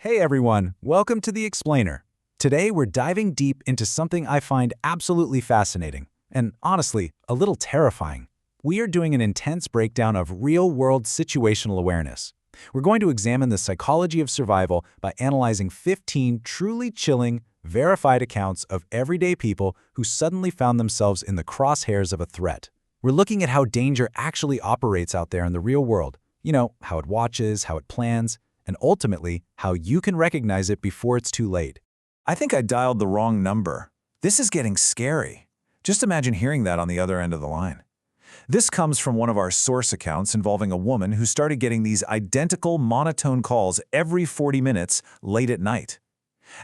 Hey everyone, welcome to The Explainer. Today we're diving deep into something I find absolutely fascinating, and honestly, a little terrifying. We are doing an intense breakdown of real-world situational awareness. We're going to examine the psychology of survival by analyzing 15 truly chilling, verified accounts of everyday people who suddenly found themselves in the crosshairs of a threat. We're looking at how danger actually operates out there in the real world. You know, how it watches, how it plans, and ultimately, how you can recognize it before it's too late. I think I dialed the wrong number. This is getting scary. Just imagine hearing that on the other end of the line. This comes from one of our source accounts involving a woman who started getting these identical monotone calls every 40 minutes late at night.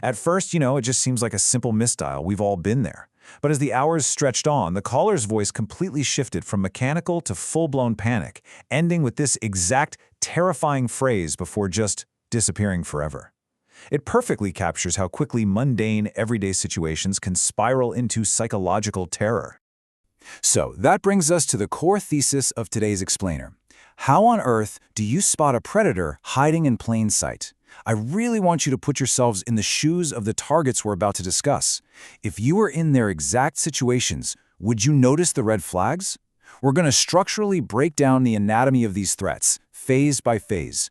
At first, it just seems like a simple misdial. We've all been there. But as the hours stretched on, the caller's voice completely shifted from mechanical to full-blown panic, ending with this exact terrifying phrase before just disappearing forever. It perfectly captures how quickly mundane, everyday situations can spiral into psychological terror. So that brings us to the core thesis of today's explainer. How on earth do you spot a predator hiding in plain sight? I really want you to put yourselves in the shoes of the targets we're about to discuss. If you were in their exact situations, would you notice the red flags? We're going to structurally break down the anatomy of these threats, phase by phase.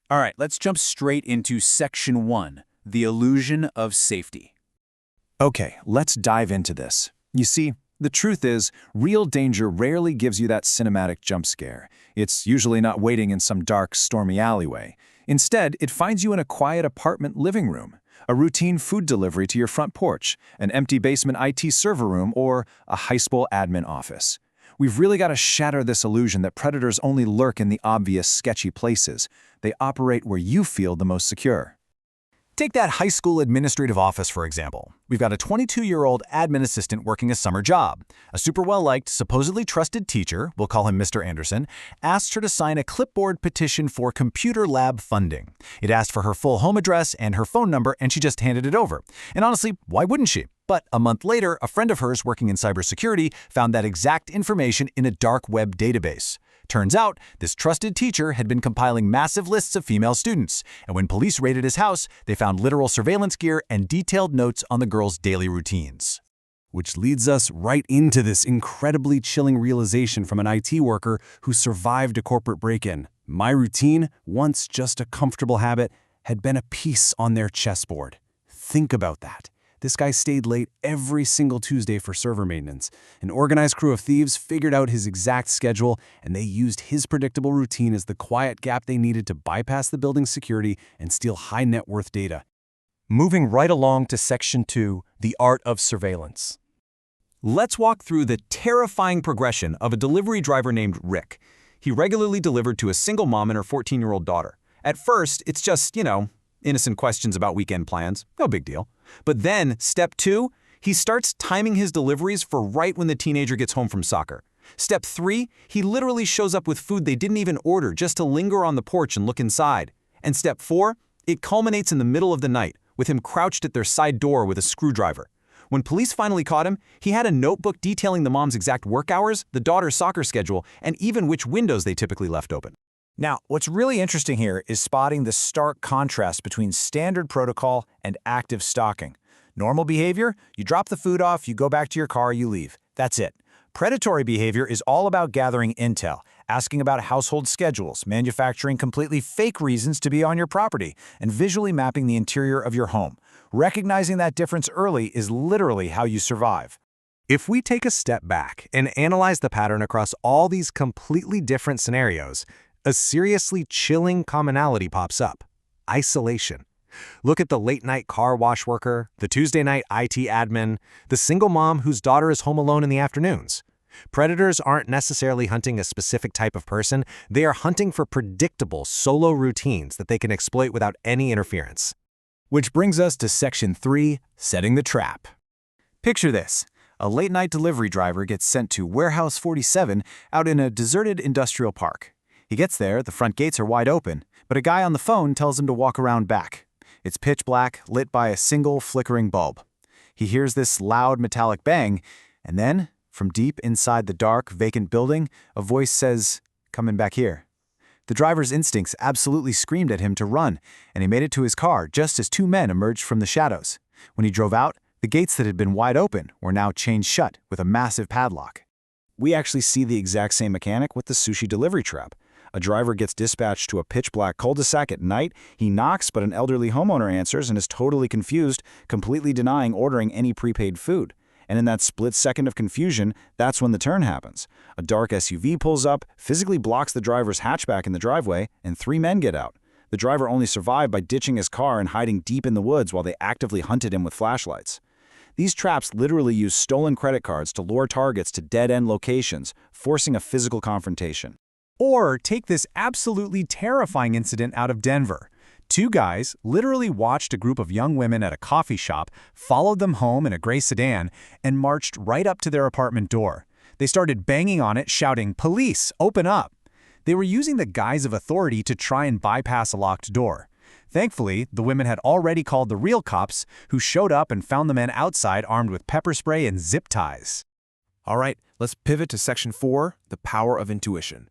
All right, let's jump straight into Section 1, the illusion of safety. Okay, let's dive into this. You see, the truth is, real danger rarely gives you that cinematic jump scare. It's usually not waiting in some dark, stormy alleyway. Instead, it finds you in a quiet apartment living room, a routine food delivery to your front porch, an empty basement IT server room, or a high school admin office. We've really got to shatter this illusion that predators only lurk in the obvious, sketchy places. They operate where you feel the most secure. Take that high school administrative office, for example. We've got a 22-year-old admin assistant working a summer job. A super well-liked, supposedly trusted teacher, we'll call him Mr. Anderson, asked her to sign a clipboard petition for computer lab funding. It asked for her full home address and her phone number, and she just handed it over. And honestly, why wouldn't she? But a month later, a friend of hers working in cybersecurity found that exact information in a dark web database. Turns out, this trusted teacher had been compiling massive lists of female students, and when police raided his house, they found literal surveillance gear and detailed notes on the girls' daily routines. Which leads us right into this incredibly chilling realization from an IT worker who survived a corporate break-in. My routine, once just a comfortable habit, had been a piece on their chessboard. Think about that. This guy stayed late every single Tuesday for server maintenance. An organized crew of thieves figured out his exact schedule, and they used his predictable routine as the quiet gap they needed to bypass the building's security and steal high net worth data. Moving right along to Section 2, the art of surveillance. Let's walk through the terrifying progression of a delivery driver named Rick. He regularly delivered to a single mom and her 14-year-old daughter. At first, it's just, innocent questions about weekend plans. No big deal. But then, step 2, he starts timing his deliveries for right when the teenager gets home from soccer. Step 3, he literally shows up with food they didn't even order just to linger on the porch and look inside. And step 4, it culminates in the middle of the night, with him crouched at their side door with a screwdriver. When police finally caught him, he had a notebook detailing the mom's exact work hours, the daughter's soccer schedule, and even which windows they typically left open. Now, what's really interesting here is spotting the stark contrast between standard protocol and active stalking. Normal behavior, you drop the food off, you go back to your car, you leave. That's it. Predatory behavior is all about gathering intel, asking about household schedules, manufacturing completely fake reasons to be on your property, and visually mapping the interior of your home. Recognizing that difference early is literally how you survive. If we take a step back and analyze the pattern across all these completely different scenarios, a seriously chilling commonality pops up: isolation. Look at the late-night car wash worker, the Tuesday night IT admin, the single mom whose daughter is home alone in the afternoons. Predators aren't necessarily hunting a specific type of person, they are hunting for predictable solo routines that they can exploit without any interference. Which brings us to Section 3, setting the trap. Picture this. A late-night delivery driver gets sent to Warehouse 47 out in a deserted industrial park. He gets there, the front gates are wide open, but a guy on the phone tells him to walk around back. It's pitch black, lit by a single flickering bulb. He hears this loud metallic bang, and then, from deep inside the dark, vacant building, a voice says, "Come in back here." The driver's instincts absolutely screamed at him to run, and he made it to his car just as two men emerged from the shadows. When he drove out, the gates that had been wide open were now chained shut with a massive padlock. We actually see the exact same mechanic with the sushi delivery trap. A driver gets dispatched to a pitch-black cul-de-sac at night. He knocks, but an elderly homeowner answers and is totally confused, completely denying ordering any prepaid food. And in that split second of confusion, that's when the turn happens. A dark SUV pulls up, physically blocks the driver's hatchback in the driveway, and three men get out. The driver only survived by ditching his car and hiding deep in the woods while they actively hunted him with flashlights. These traps literally use stolen credit cards to lure targets to dead-end locations, forcing a physical confrontation. Or take this absolutely terrifying incident out of Denver. Two guys literally watched a group of young women at a coffee shop, followed them home in a gray sedan, and marched right up to their apartment door. They started banging on it, shouting, "Police, open up!" They were using the guise of authority to try and bypass a locked door. Thankfully, the women had already called the real cops, who showed up and found the men outside armed with pepper spray and zip ties. All right, let's pivot to Section 4, the power of intuition.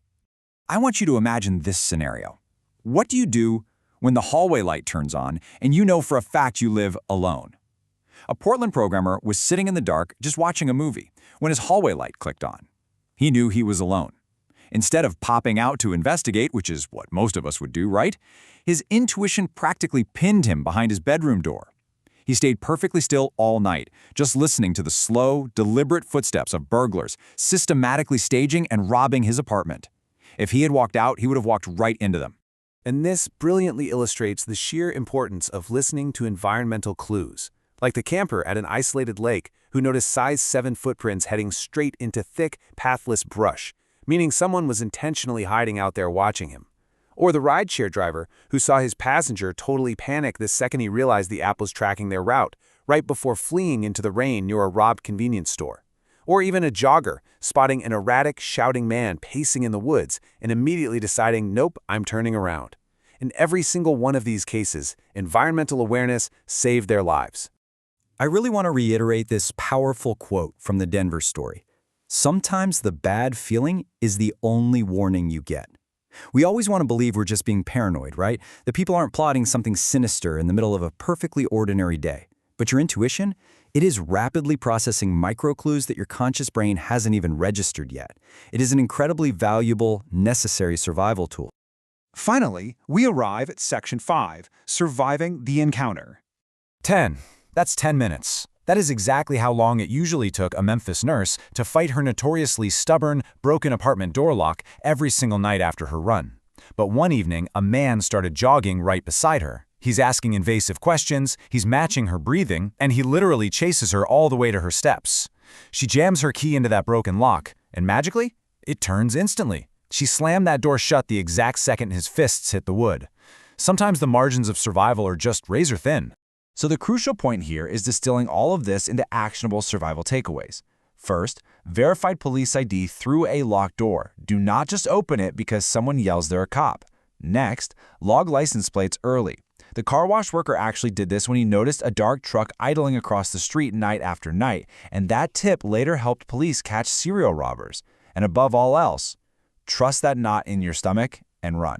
I want you to imagine this scenario. What do you do when the hallway light turns on and you know for a fact you live alone? A Portland programmer was sitting in the dark just watching a movie when his hallway light clicked on. He knew he was alone. Instead of popping out to investigate, which is what most of us would do, right? His intuition practically pinned him behind his bedroom door. He stayed perfectly still all night, just listening to the slow, deliberate footsteps of burglars systematically staging and robbing his apartment. If he had walked out, he would have walked right into them. And this brilliantly illustrates the sheer importance of listening to environmental clues, like the camper at an isolated lake who noticed size 7 footprints heading straight into thick, pathless brush, meaning someone was intentionally hiding out there watching him. Or the rideshare driver who saw his passenger totally panic the second he realized the app was tracking their route, right before fleeing into the rain near a robbed convenience store. Or even a jogger spotting an erratic, shouting man pacing in the woods and immediately deciding, nope, I'm turning around. In every single one of these cases, environmental awareness saved their lives. I really want to reiterate this powerful quote from the Denver story. Sometimes the bad feeling is the only warning you get. We always want to believe we're just being paranoid, right? That people aren't plotting something sinister in the middle of a perfectly ordinary day. But your intuition, it is rapidly processing micro-clues that your conscious brain hasn't even registered yet. It is an incredibly valuable, necessary survival tool. Finally, we arrive at Section 5, surviving the encounter. 10. That's 10 minutes. That is exactly how long it usually took a Memphis nurse to fight her notoriously stubborn, broken apartment door lock every single night after her run. But one evening, a man started jogging right beside her. He's asking invasive questions, he's matching her breathing, and he literally chases her all the way to her steps. She jams her key into that broken lock, and magically, it turns instantly. She slammed that door shut the exact second his fists hit the wood. Sometimes the margins of survival are just razor thin. So the crucial point here is distilling all of this into actionable survival takeaways. First, verified police ID through a locked door. Do not just open it because someone yells they're a cop. Next, log license plates early. The car wash worker actually did this when he noticed a dark truck idling across the street night after night, and that tip later helped police catch serial robbers. And above all else, trust that knot in your stomach and run.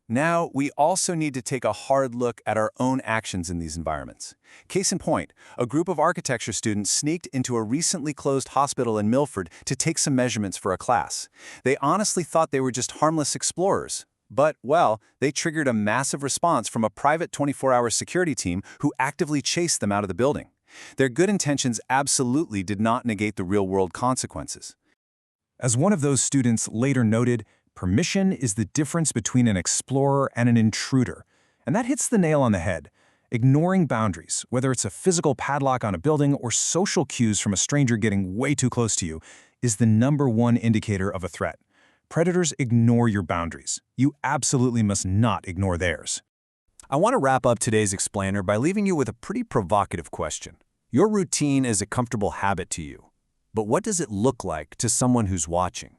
Now, we also need to take a hard look at our own actions in these environments. Case in point, a group of architecture students sneaked into a recently closed hospital in Milford to take some measurements for a class. They honestly thought they were just harmless explorers. But, well, they triggered a massive response from a private 24-hour security team who actively chased them out of the building. Their good intentions absolutely did not negate the real-world consequences. As one of those students later noted, permission is the difference between an explorer and an intruder. And that hits the nail on the head. Ignoring boundaries, whether it's a physical padlock on a building or social cues from a stranger getting way too close to you, is the #1 indicator of a threat. Predators ignore your boundaries. You absolutely must not ignore theirs. I want to wrap up today's explainer by leaving you with a pretty provocative question. Your routine is a comfortable habit to you, but what does it look like to someone who's watching?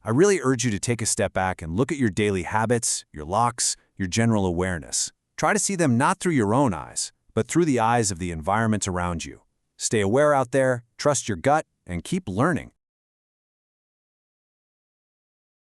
I really urge you to take a step back and look at your daily habits, your locks, your general awareness. Try to see them not through your own eyes, but through the eyes of the environment around you. Stay aware out there, trust your gut, and keep learning.